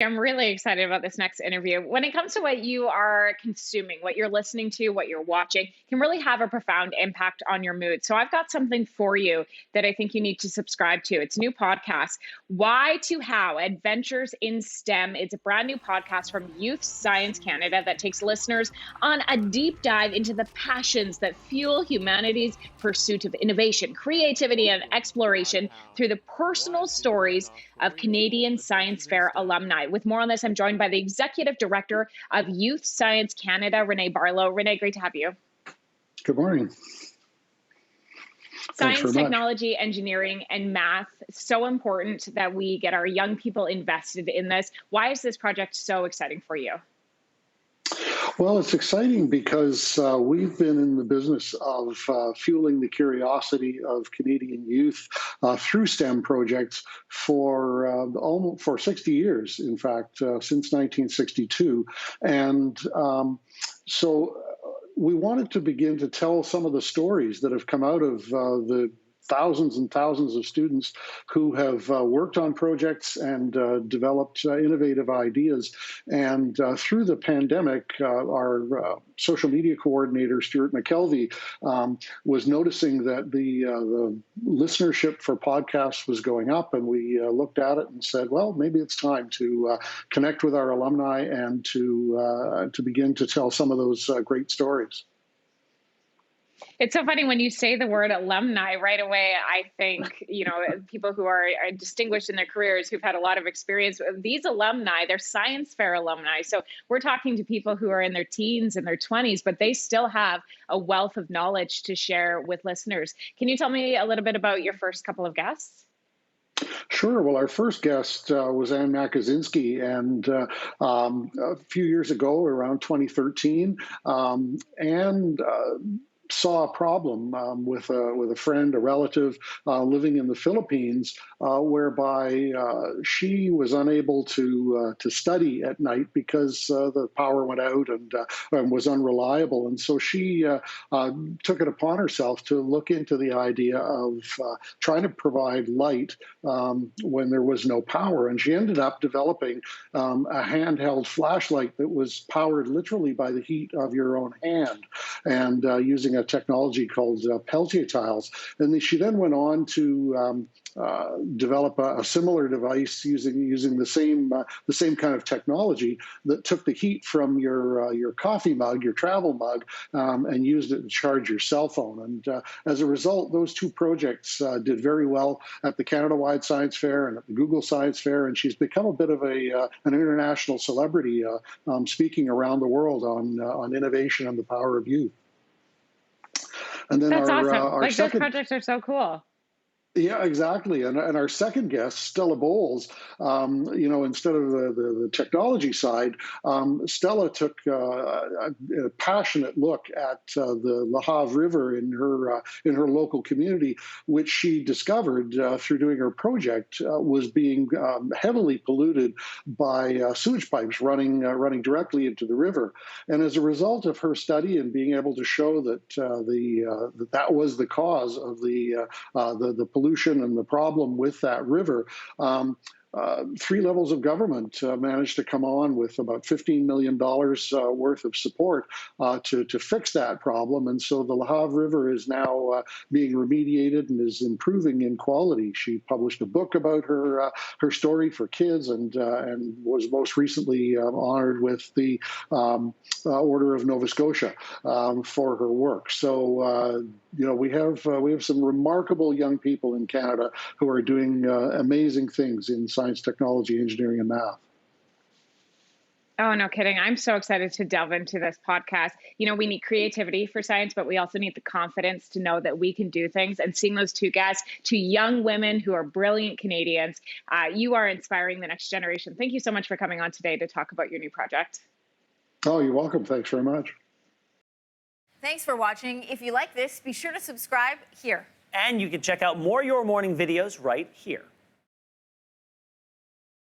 I'm really excited about this next interview. When it comes to what you are consuming, what you're listening to, what you're watching, can really have a profound impact on your mood. So I've got something for you that I think you need to subscribe to. It's a new podcast, Why to How Adventures in STEM. It's a brand new podcast from Youth Science Canada that takes listeners on a deep dive into the passions that fuel humanity's pursuit of innovation, creativity, and exploration through the personal stories of Canadian Science Fair alumni. With more on this, I'm joined by the Executive Director of Youth Science Canada, Renee Barlow. Renee, great to have you. Good morning. Science, technology, engineering, and math, so important that we get our young people invested in this. Why is this project so exciting for you? Well, it's exciting because we've been in the business of fueling the curiosity of Canadian youth through STEM projects for 60 years, in fact, since 1962. And so we wanted to begin to tell some of the stories that have come out of the thousands and thousands of students who have worked on projects and developed innovative ideas. And through the pandemic, our social media coordinator, Stuart McKelvey, was noticing that the listenership for podcasts was going up. And we looked at it and said, well, maybe it's time to connect with our alumni and to begin to tell some of those great stories. It's so funny when you say the word alumni right away. I think, people who are distinguished in their careers, who've had a lot of experience. These alumni, they're science fair alumni. So we're talking to people who are in their teens and their 20s, but they still have a wealth of knowledge to share with listeners. Can you tell me a little bit about your first couple of guests? Sure. Well, our first guest was Ann Makazinski, and a few years ago, around 2013, Ann saw a problem with a friend, a relative living in the Philippines, whereby she was unable to study at night because the power went out and was unreliable. And so she took it upon herself to look into the idea of trying to provide light when there was no power. And she ended up developing a handheld flashlight that was powered literally by the heat of your own hand, and using a technology called Peltier tiles. And she then went on to develop a similar device using the same kind of technology that took the heat from your coffee mug, your travel mug, and used it to charge your cell phone. And as a result, those two projects did very well at the Canada-wide Science Fair and at the Google Science Fair. And she's become a bit of an international celebrity, speaking around the world on innovation and the power of youth. And then That's awesome. Our second, those projects are so cool. Yeah, exactly. And our second guest, Stella Bowles, instead of the technology side, Stella took a passionate look at the La Havre River in her local community, which she discovered through doing her project was being heavily polluted by sewage pipes running directly into the river. And as a result of her study and being able to show that that was the cause of the pollution and the problem with that river, three levels of government managed to come on with about $15 million worth of support to fix that problem. And so the La Havre River is now being remediated and is improving in quality. She published a book about her story for kids, and was most recently honored with the Order of Nova Scotia for her work. So we have some remarkable young people in Canada who are doing amazing things in science, technology, engineering, and math. Oh, no kidding. I'm so excited to delve into this podcast. We need creativity for science, but we also need the confidence to know that we can do things. And seeing those two guests, two young women who are brilliant Canadians, you are inspiring the next generation. Thank you so much for coming on today to talk about your new project. Oh, you're welcome. Thanks very much. Thanks for watching. If you like this, be sure to subscribe here. And you can check out more Your Morning videos right here.